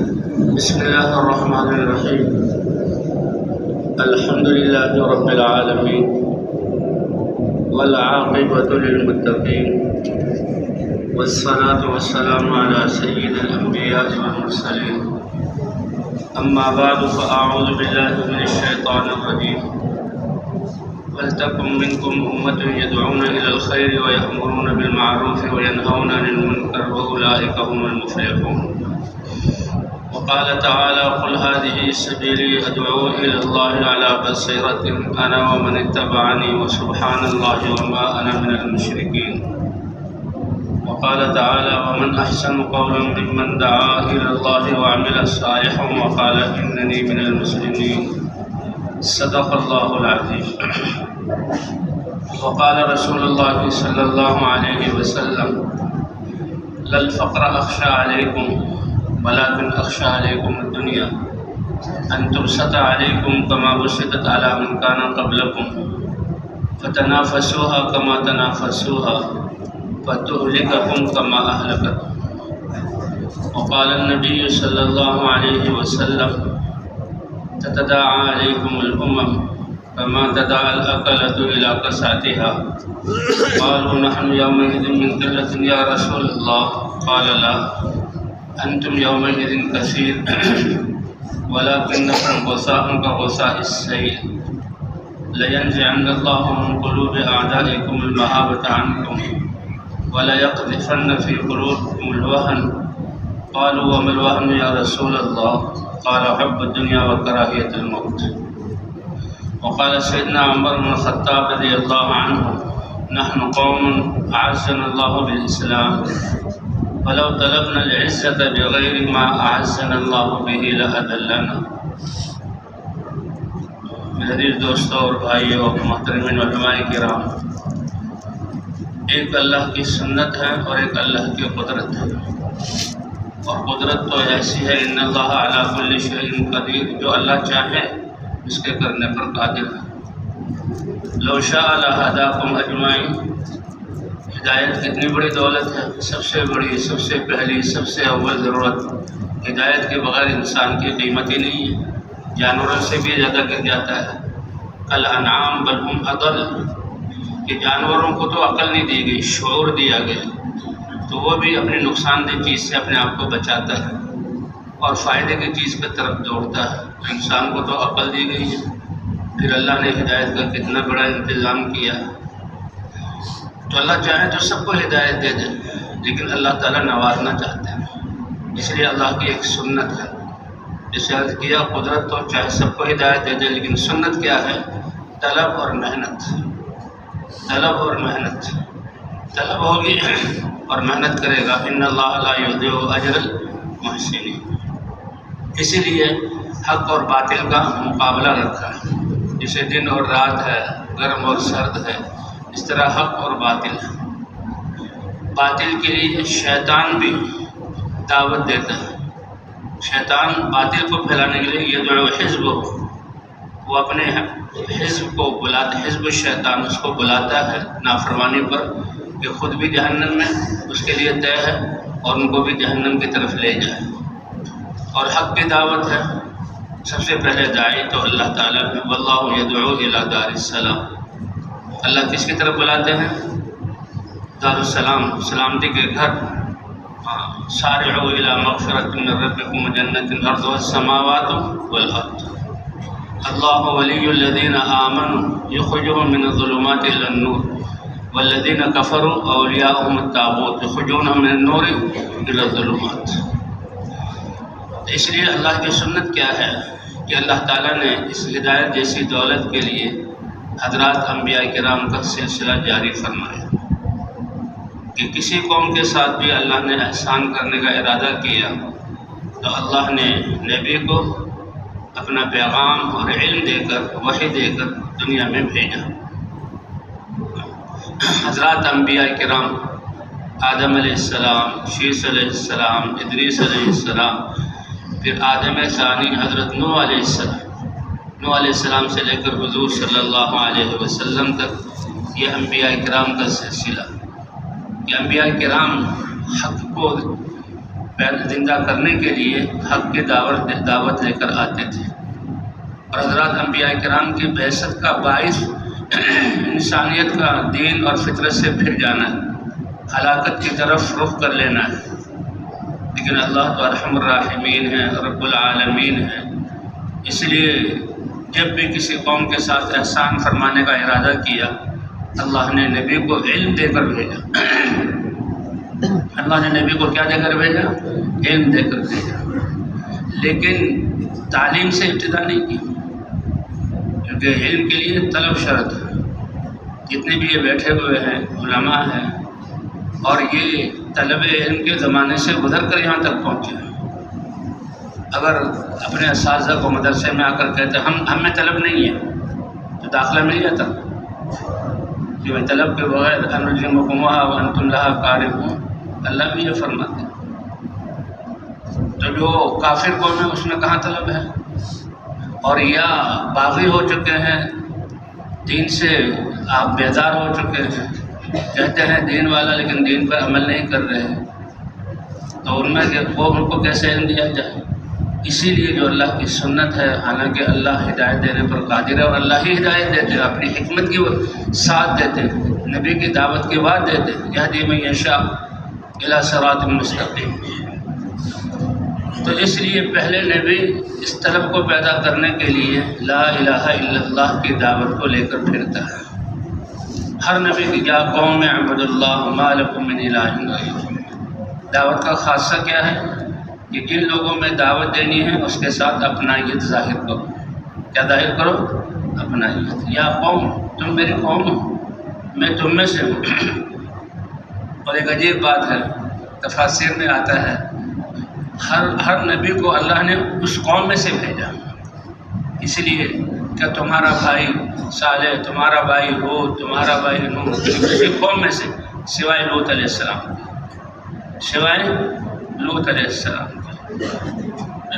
بسم الله الرحمن الرحيم. الحمد لله رب العالمين والعاقبة للمتقين والصلاة والسلام على سيد الأنبياء والمرسلين. أما بعد فأعوذ بالله من الشيطان الرجيم. ولتكن منكم أمة يدعون إلى الخير ويأمرون بالمعروف وينهون عن المنكر وأولئك هم المفلحون. وقال تعالى: قل هذه سبيلي أدعو إلى الله على بصيرة أنا ومن اتبعني وسبحان الله وما أنا من المشركين. وقال تعالى: ومن أحسن قولا ممن دعا إلى الله وعمل صالحا وقال إنني من المسلمين. صدق الله العظيم. وقال رسول الله صلى الله عليه وسلم: لا الفقر أخشى عليكم ولكن أخشى عليكم الدنيا أن تبسط عليكم كما بسطت على من كان قبلكم فتنافسوها كما تنافسوها فتهلككم كما أهلكتكم. وقال النبي صلى الله عليه وسلم: تتداعى عليكم الأمم كما تداعى الأكلة إلى قصعتها. قالوا: نحن يومئذ من قلة يا رسول الله. قال: لا، أنتم يومئذ كثير ولكنكم غثاء كغثاء السيل. لينزعن الله من قلوب أعدائكم المهابة عنكم وليقذفن في قلوبكم الوهن. قالوا: وما الوهن يا رسول الله؟ قال: حب الدنيا وكراهية الموت. وقال سيدنا عمر بن الخطاب رضي الله عنه: نحن قوم أعزنا الله بالإسلام ولو طلبنا العزة بغير ما أعزنا الله به لأذلنا. میرے عزیز دوستوں اور بھائیوں اور محترمین علماء کرام، ایک اللہ کی سنت ہے اور ایک اللہ کی قدرت ہے. اور قدرت تو ایسی ہے ان اللہ علی کل شیء قدیر، جو اللہ چاہے اس کے کرنے پر قادر ہے. لو شاء لہداکم اجمعین. ہدایت کتنی بڑی دولت ہے، سب سے بڑی، سب سے پہلی، سب سے اول ضرورت. ہدایت کے بغیر انسان کی قیمت ہی نہیں ہے، جانوروں سے بھی زیادہ گر جاتا ہے. الانعام بل هم اضل، کہ جانوروں کو تو عقل نہیں دی گئی، شعور دیا گیا، تو وہ بھی اپنی نقصان دہ چیز سے اپنے آپ کو بچاتا ہے اور فائدے کی چیز کی طرف دوڑتا ہے. انسان کو تو عقل دی گئی ہے، پھر اللہ نے ہدایت کا کتنا بڑا انتظام کیا. تو اللہ چاہے تو سب کو ہدایت دے دے، لیکن اللہ تعالیٰ نوازنا چاہتے ہیں. اس لیے اللہ کی ایک سنت ہے، جسے عرض کیا قدرت تو چاہے سب کو ہدایت دے دے، لیکن سنت کیا ہے؟ طلب اور محنت. طلب اور محنت. طلب ہوگی اور محنت کرے گا. ان اللہ لا یضیع اجر المحسنین. اسی لیے حق اور باطل کا مقابلہ رکھا ہے. جسے دن اور رات ہے، گرم اور سرد ہے، اس طرح حق اور باطل ہے. باطل کے لیے شیطان بھی دعوت دیتا ہے. شیطان باطل کو پھیلانے کے لیے یدعو حزب، وہ اپنے حزب کو بلاتا، حزب الشیطان اس کو بلاتا ہے نافرمانی پر، کہ خود بھی جہنم میں اس کے لیے طے ہے اور ان کو بھی جہنم کی طرف لے جائے. اور حق کی دعوت ہے. سب سے پہلے داعی تو اللہ تعالیٰ ہے. واللہ یدعو الی دار السلام. اللہ کس کی طرف بلاتے ہیں؟ دار السلام، سلامتی کے گھر. سارعوا الی مغفرۃ من ربکم وجنۃ عرضها السماوات والارض. اللہ ولی الذین آمنوا یخرجهم من الظلمات الی النور والذین کفروا اولیاؤهم الطاغوت یخرجونهم من النور الی الظلمات. اس لیے اللہ کی سنت کیا ہے کہ اللہ تعالیٰ نے اس ہدایت جیسی دولت کے لیے حضرات انبیاء کرام کا سلسلہ جاری فرمایا کہ کسی قوم کے ساتھ بھی اللہ نے احسان کرنے کا ارادہ کیا تو اللہ نے نبی کو اپنا پیغام اور علم دے کر، وحی دے کر دنیا میں بھیجا. حضرات انبیاء کرام آدم علیہ السلام، شیس علیہ السلام، ادریس علیہ السلام، پھر آدم ثانی حضرت نوح علیہ السلام، نوح علیہ السلام سے لے کر حضور صلی اللہ علیہ وسلم تک یہ انبیاء کرام کا سلسلہ. کہ انبیاء کرام حق کو زندہ کرنے کے لیے حق کی دعوت لے کر آتے تھے۔ اور حضرات انبیاء کرام کی بعثت کا باعث انسانیت کا دین اور فطرت سے پھر جانا ہے، ہلاکت کی طرف رخ کر لینا ہے۔ لیکن اللہ تو ارحم الراحمین ہے، رب العالمین ہے، اس لیے جب بھی کسی قوم کے ساتھ احسان فرمانے کا ارادہ کیا، اللہ نے نبی کو علم دے کر بھیجا۔ اللہ نے نبی کو کیا دے کر بھیجا؟ علم دے کر بھیجا۔ لیکن تعلیم سے ابتدا نہیں کی، کیونکہ علم کے لیے طلب شرط ہے۔ جتنے بھی یہ بیٹھے ہوئے ہیں علماء ہیں، اور یہ طلب علم کے زمانے سے گزر کر یہاں تک پہنچے ہیں۔ اگر اپنے اساتذہ کو مدرسے میں آ کر کہتے ہم میں طلب نہیں ہے تو داخلہ مل جاتا، کہ میں طلب کے بغیر انرجمکموہا وانتم لہا کارہون، اللہ بھی یہ فرماتے ہیں۔ تو جو کافر قوم ہے اس میں کہاں طلب ہے؟ اور یا باغی ہو چکے ہیں، دین سے آپ بیزار ہو چکے ہیں، کہتے ہیں دین والا لیکن دین پر عمل نہیں کر رہے ہیں، تو ان میں ان کو کیسے علم دیا جائے؟ اسی لیے جو اللہ کی سنت ہے، حالانکہ اللہ ہدایت دینے پر قادر ہے اور اللہ ہی ہدایت دیتے ہیں، اپنی حکمت کی ساتھ دیتے ہیں، نبی کی دعوت کے بعد دیتے ہیں، یہدی من یشاء الی صراط مستقیم۔ تو اس لیے پہلے نبی اس طلب کو پیدا کرنے کے لیے لا الہ الا اللہ کی دعوت کو لے کر پھرتا ہے۔ ہر نبی کی یا قوم اعبدوا اللہ ما لکم من الہ غیرہ۔ دعوت کا خاصہ کیا ہے؟ کہ جن لوگوں میں دعوت دینی ہے اس کے ساتھ اپنائیت ظاہر کرو۔ کیا ظاہر کرو؟ اپنائیت۔ یا قوم، تم میری قوم ہو، میں تم میں سے ہوں۔ اور ایک عجیب بات ہے، تفاسیر میں آتا ہے ہر نبی کو اللہ نے اس قوم میں سے بھیجا، اس لیے کہ تمہارا بھائی صالح، تمہارا بھائی ہود، تمہارا بھائی نوح، اسی قوم میں سے سوائے لوط علیہ السلام، سوائے لوط علیہ السلام۔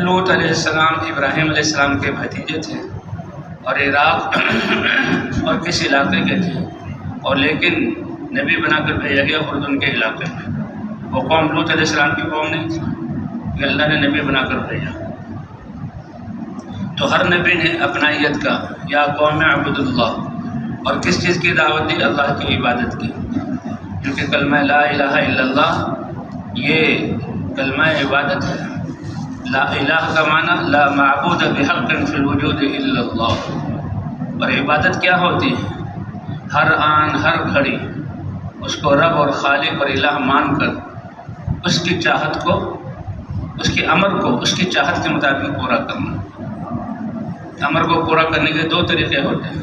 لوط علیہ السلام ابراہیم علیہ السلام کے بھتیجے تھے اور عراق اور کس علاقے کے تھے، اور لیکن نبی بنا کر بھیجا گیا اردن کے علاقے میں۔ وہ قوم لوط علیہ السلام کی قوم نہیں تھی کہ اللہ نے نبی بنا کر بھیجا۔ تو ہر نبی نے اپنائیت کا یا قوم اعبدوا اللہ، اور کس چیز کی دعوت دی؟ اللہ کی عبادت کی، کیونکہ کلمہ لا الہ الا اللہ یہ کلمہ عبادت ہے۔ لا الہ کا معنی لا معبود بحق فی الوجود الا اللہ، اور عبادت کیا ہوتی ہے؟ ہر آن ہر گھڑی اس کو رب اور خالق اور الہ مان کر اس کی چاہت کو، اس کے امر کو اس کی چاہت کے مطابق پورا کرنا۔ امر کو پورا کرنے کے دو طریقے ہوتے ہیں،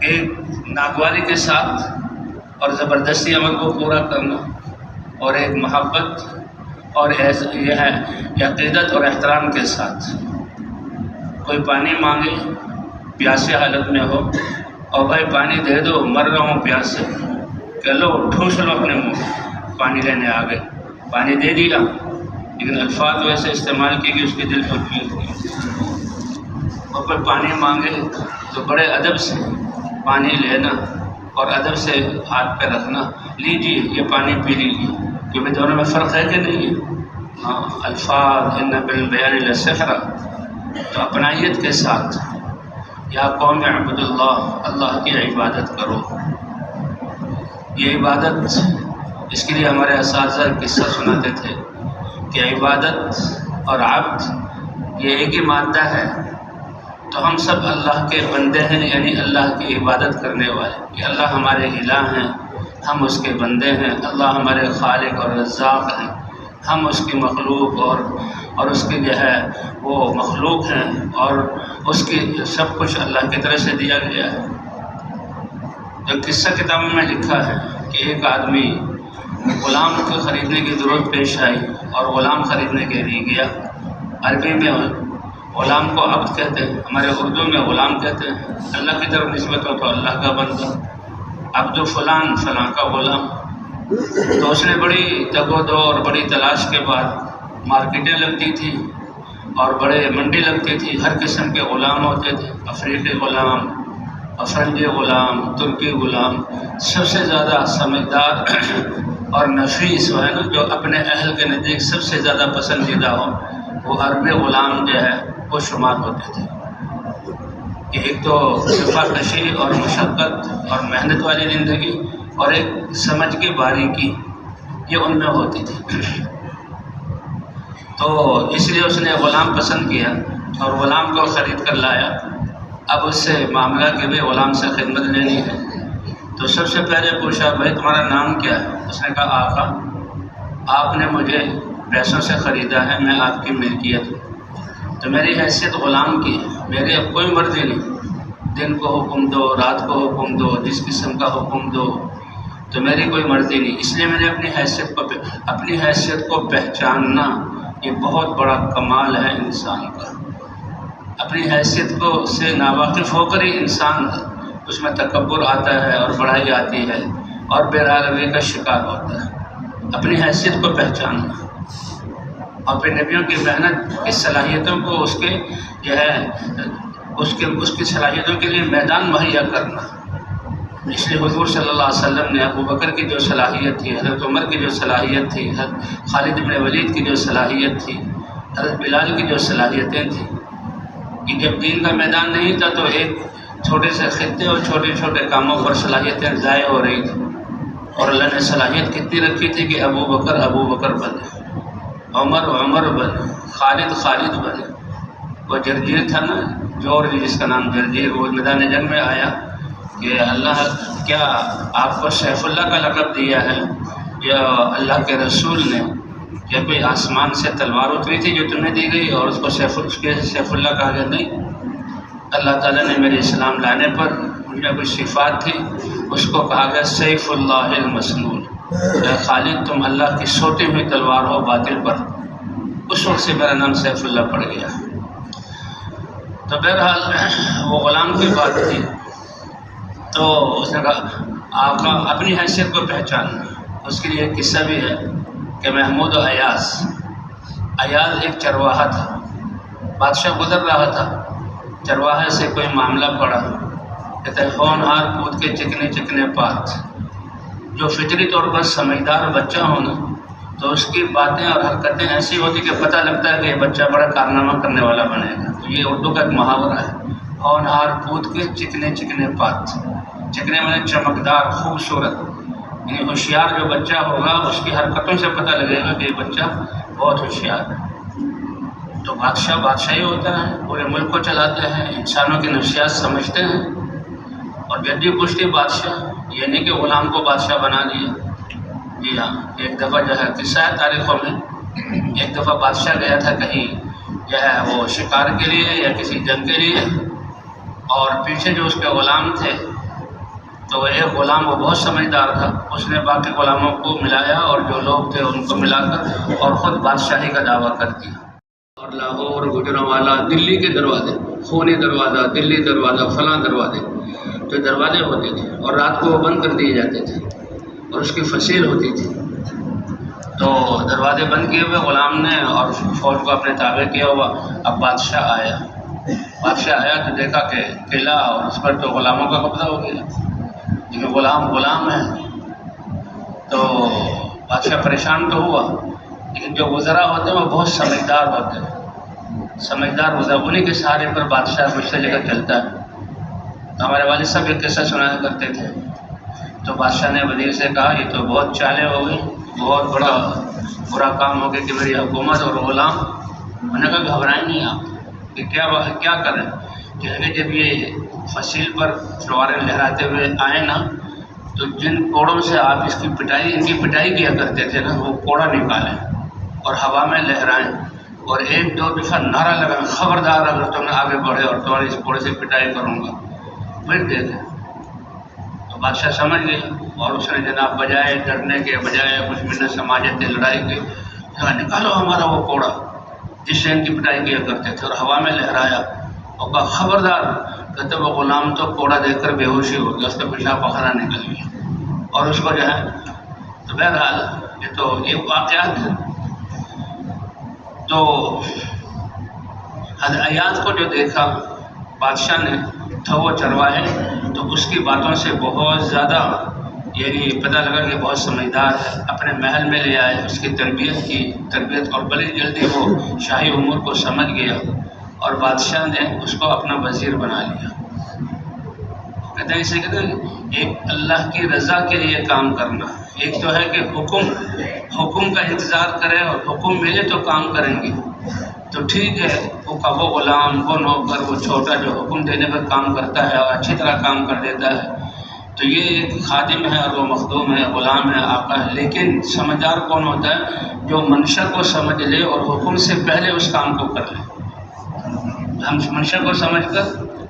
ایک ناگواری کے ساتھ اور زبردستی امر کو پورا کرنا، اور ایک محبت اور یہ ہے عقیدت اور احترام کے ساتھ۔ کوئی پانی مانگے پیاسے حالت میں ہو، اور بھائی پانی دے دو، مر رہا ہوں پیاس سے، کہ لو ٹھوس لو اپنے منہ، پانی لینے آ گئے، پانی دے دیا، لیکن الفاظ ویسے استعمال کی کہ اس کے دل پر پھیل گئی۔ اور کوئی پانی مانگے تو بڑے ادب سے پانی لینا اور ادب سے ہاتھ پہ رکھنا، لیجیے یہ پانی پی لیجیے، کیونکہ دونوں میں فرق ہے کہ نہیں ہے؟ ہاں، الفاظ ان بالبیان لسحر۔ تو اپنائیت کے ساتھ یا قوم اعبدوا اللہ، اللہ کی عبادت کرو۔ یہ عبادت، اس کے لیے ہمارے اساتذہ قصہ سناتے تھے کہ عبادت اور عبد یہ ایک ہی مادہ ہے، تو ہم سب اللہ کے بندے ہیں، یعنی اللہ کی عبادت کرنے والے، کہ اللہ ہمارے الہ ہیں، ہم اس کے بندے ہیں، اللہ ہمارے خالق اور رزاق ہیں، ہم اس کی مخلوق اور اس کی جو ہے وہ مخلوق ہیں، اور اس کی سب کچھ اللہ کی طرف سے دیا گیا ہے۔ جو قصہ کتابوں میں لکھا ہے کہ ایک آدمی غلام کو خریدنے کی ضرورت پیش آئی اور غلام خریدنے کے لیے گیا۔ عربی میں غلام کو عبد کہتے ہیں، ہمارے اردو میں غلام کہتے ہیں، اللہ کی طرف نسبت ہو تو اللہ کا بندہ، عبد فلان فلاں کا غلام۔ تو اس نے بڑی دگ و دو اور بڑی تلاش کے بعد مارکیٹیں لگتی تھیں اور بڑے منڈی لگتی تھی، ہر قسم کے غلام ہوتے تھے، افریقی غلام، افرنگی غلام، ترکی غلام، سب سے زیادہ سمجھدار اور نفیس ہو ہے نا، جو اپنے اہل کے نزدیک سب سے زیادہ پسندیدہ ہو، وہ عرب غلام جو ہے وہ شمار ہوتے تھے. کہ ایک تو شفا کشی اور مشقت اور محنت والی زندگی، اور ایک سمجھ کی باریکی یہ ان میں ہوتی تھی. تو اس لیے اس نے غلام پسند کیا اور غلام کو خرید کر لایا. اب اس سے معاملہ کہ بھی غلام سے خدمت لینی ہے. تو سب سے پہلے پوچھا بھائی تمہارا نام کیا ہے؟ اس نے کہا آقا آپ نے مجھے پیسوں سے خریدا ہے، میں آپ کی ملکیت ہوں، تو میری حیثیت غلام کی ہے، میرے اب کوئی مرضی نہیں، دن کو حکم دو، رات کو حکم دو، جس قسم کا حکم دو، تو میری کوئی مرضی نہیں. اس لیے میں نے اپنی حیثیت کو پہچاننا یہ بہت بڑا کمال ہے انسان کا. اپنی حیثیت کو سے ناواقف ہو کر ہی انسان اس میں تکبر آتا ہے اور بڑائی آتی ہے اور بے روی کا شکار ہوتا ہے. اپنی حیثیت کو پہچاننا اور پھر نبیوں کی محنت کی صلاحیتوں کو اس کے جو ہے اس کی صلاحیتوں کے لیے میدان مہیا کرنا. اس لیے حضور صلی اللہ علیہ وسلم نے ابو بکر کی جو صلاحیت تھی، حضرت عمر کی جو صلاحیت تھی، حضرت خالد بن ولید کی جو صلاحیت تھی، حضرت بلال کی جو صلاحیتیں تھیں، کہ جب دین کا میدان نہیں تھا تو ایک چھوٹے سے خطے اور چھوٹے چھوٹے کاموں پر صلاحیتیں ضائع ہو رہی تھیں. اور اللہ نے صلاحیت کتنی رکھی تھی کہ ابو بکر بنے، عمر بنے، خالد بنے. وہ جرجیر تھا نا، جورج جس کا نام جرجیر، وہ میدان جنگ میں آیا کہ اللہ کیا آپ کو سیف اللہ کا لقب دیا ہے یا اللہ کے رسول نے، یا کوئی آسمان سے تلوار اتری تھی جو تمہیں دی گئی اور اس کو سیف اللہ کہا گیا؟ نہیں، اللہ تعالیٰ نے میرے اسلام لانے پر ان میں کوئی صفات تھی، اس کو کہا گیا سیف اللہ المسلول. خالد تم اللہ کی سوٹی ہوئی تلوار ہو باطل پر. اس وقت سے میرا نام سیف اللہ پڑ گیا. تو بہرحال وہ غلام کی بات تھی. تو اس نے کہا آپ کا اپنی حیثیت کو پہچاننا. اس کے لیے ایک قصہ بھی ہے کہ محمود و ایاز ایک چرواہا تھا. بادشاہ گزر رہا تھا، چرواہے سے کوئی معاملہ پڑا، کہتے ہیں ہونہار پود کے چکنے چکنے پات. جو فطری طور پر سمجھدار بچہ ہو نا، تو اس کی باتیں اور حرکتیں ایسی ہوتی کہ پتہ لگتا ہے کہ یہ بچہ بڑا کارنامہ کرنے والا بنے گا. تو یہ اردو کا ایک محاورہ ہے، ہونہار پود کے چکنے چکنے پات. چکنے میں چمکدار، خوبصورت، یعنی ہوشیار جو بچہ ہوگا اس کی حرکتوں سے پتہ لگے گا کہ یہ بچہ بہت ہوشیار ہے. تو بادشاہی ہوتا ہے، پورے ملک کو چلاتے ہیں، انسانوں کی نفسیات سمجھتے ہیں. اور جدی پشتی بادشاہ، یہ نہیں کہ غلام کو بادشاہ بنا دیا. جی ہاں، ایک دفعہ جو ہے قصہ ہے تاریخوں میں، ایک دفعہ بادشاہ گیا تھا کہیں جو ہے وہ شکار کے لیے یا کسی جنگ کے لیے، اور پیچھے جو اس کے غلام تھے، تو ایک غلام وہ بہت سمجھدار تھا، اس نے باقی غلاموں کو ملایا اور جو لوگ تھے ان کو ملا کر اور خود بادشاہی کا دعویٰ کر دیا. اور لاہور، گجرانوالہ، دلی کے دروازے، خونی دروازہ، دلی دروازہ، فلاں دروازے، جو دروازے ہوتے تھے اور رات کو وہ بند کر دیے جاتے تھے اور اس کی فصیل ہوتی تھی. تو دروازے بند کیے ہوئے غلام نے اور فوج کو اپنے تابع کیا ہوا. اب بادشاہ آیا تو دیکھا کہ قلعہ اور اس پر تو غلاموں کا قبضہ ہو گیا، لیکن غلام ہے. تو بادشاہ پریشان تو ہوا، لیکن جو وزراء ہوتے ہیں وہ بہت سمجھدار ہوتے ہیں. سمجھدار وزراء انہیں کے سہارے پر بادشاہ مجھ سے لے کر چلتا ہے. تو ہمارے والد صاحب ایک قصہ سنایا کرتے تھے. تو بادشاہ نے وزیر سے کہا یہ تو بہت چالیں ہو گئی، بہت بڑا برا کام ہو گیا کہ میری حکومت اور غلام. میں نے کہا گھبرائیں نہیں آپ کہ کیا کریں. کہ جب یہ فصیل پر تلواریں لہراتے ہوئے آئے نا، تو جن کوڑوں سے آپ ان کی پٹائی کیا کرتے تھے نا، وہ کوڑا نکالیں اور ہوا میں لہرائیں اور 1-2 دفعہ نعرہ لگائیں، خبردار اگر تم نے آگے بڑھے اور تمہاری اس کوڑے سے پٹائی کروں گا. پھر دیکھیں. تو بادشاہ سمجھ گئے اور اس نے جناب بجائے ڈرنے کے بجائے کچھ منت سماجت لڑائی کے نکالو ہمارا وہ کوڑا جس سے ان کی پٹائی کیا کرتے تھے، اور ہوا میں لہرایا اور کہا خبردار. کہتے وہ غلام تو کوڑا دیکھ کر بے ہوشی ہو گیا، اس کا پیشاب پخانہ نکل گیا اور اس کو جو ہے. تو بہرحال یہ تو ایک واقعات ہے. تو ایاز کو جو دیکھا بادشاہ نے، تھا وہ چرواہے، تو اس کی باتوں سے بہت زیادہ یعنی پتہ لگا کہ بہت سمجھدار ہے، اپنے محل میں لے آئے، اس کی تربیت اور بڑی جلدی وہ شاہی امور کو سمجھ گیا اور بادشاہ نے اس کو اپنا وزیر بنا لیا۔ کہتے ہیں اسے کہتے ہیں ایک اللہ کی رضا کے لیے کام کرنا، ایک تو ہے کہ حکم کا انتظار کریں اور حکم ملے تو کام کریں گے تو ٹھیک ہے، وہ غلام، وہ نوکر، وہ چھوٹا جو حکم دینے پر کام کرتا ہے اور اچھی طرح کام کر دیتا ہے تو یہ ایک خادم ہے اور وہ مخدوم ہے، غلام ہے، آقا ہے۔ لیکن سمجھدار کون ہوتا ہے؟ جو منشا کو سمجھ لے اور حکم سے پہلے اس کام کو کر لے۔ ہم منشا کو سمجھ کر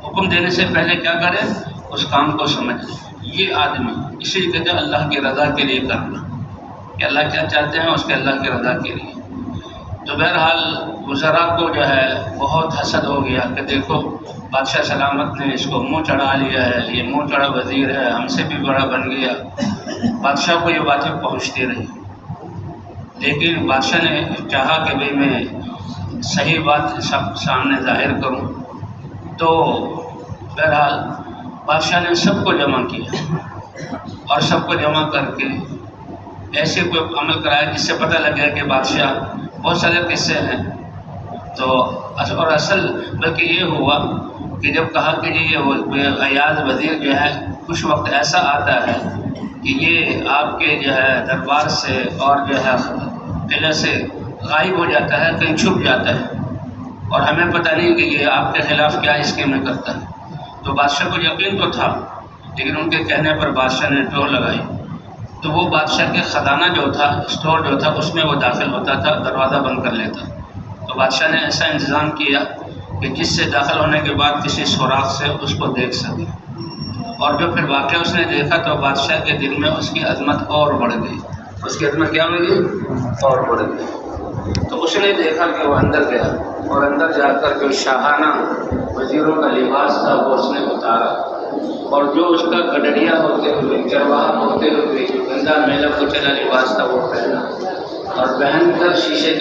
حکم دینے سے پہلے کیا کریں؟ اس کام کو سمجھ لیں۔ یہ آدمی اسی لیے کہتے ہیں اللہ کی رضا کے لیے کرنا، کہ اللہ کیا چاہتے ہیں، اس کے اللہ کی رضا کے لیے۔ تو بہرحال وزراء کو جو ہے بہت حسد ہو گیا کہ دیکھو بادشاہ سلامت نے اس کو منہ چڑھا لیا ہے، یہ منہ چڑھا وزیر ہے، ہم سے بھی بڑا بن گیا۔ بادشاہ کو یہ باتیں پہنچتی رہی، لیکن بادشاہ نے چاہا کہ بھئی میں صحیح بات سب سامنے ظاہر کروں، تو بہرحال بادشاہ نے سب کو جمع کیا اور سب کو جمع کر کے ایسے کوئی عمل کرایا جس سے پتہ لگا کہ بادشاہ، بہت سارے قصے ہیں تو اور اصل بلکہ یہ ہوا کہ جب کہا کہ جی یہ ایاز وزیر جو ہے کچھ وقت ایسا آتا ہے کہ یہ آپ کے جو ہے دربار سے اور جو ہے قلعے سے غائب ہو جاتا ہے، کہیں چھپ جاتا ہے اور ہمیں پتہ نہیں کہ یہ آپ کے خلاف کیا اسکیمیں کرتا ہے۔ تو بادشاہ کو یقین تو تھا، لیکن ان کے کہنے پر بادشاہ نے ٹور لگائی تو وہ بادشاہ کے خزانہ جو تھا، اسٹور جو تھا، اس میں وہ داخل ہوتا تھا، دروازہ بند کر لیتا۔ تو بادشاہ نے ایسا انتظام کیا کہ جس سے داخل ہونے کے بعد کسی سوراخ سے اس کو دیکھ سکے، اور جو پھر واقعہ اس نے دیکھا تو بادشاہ کے دل میں اس کی عظمت اور بڑھ گئی، اس کی عظمت کیا ہو گئی؟ اور بڑھ گئی۔ تو اس نے دیکھا کہ وہ اندر گیا اور اندر جا کر جو شاہانہ وزیروں کا لباس تھا وہ اس نے اتارا، اور جو اس کا گڈریا ہوتے ہوئے، چرواہا ہوتے ہوئے جو گندا میلا کچلا لباس تھا وہ پہنا، اور پہن کر شیشے کے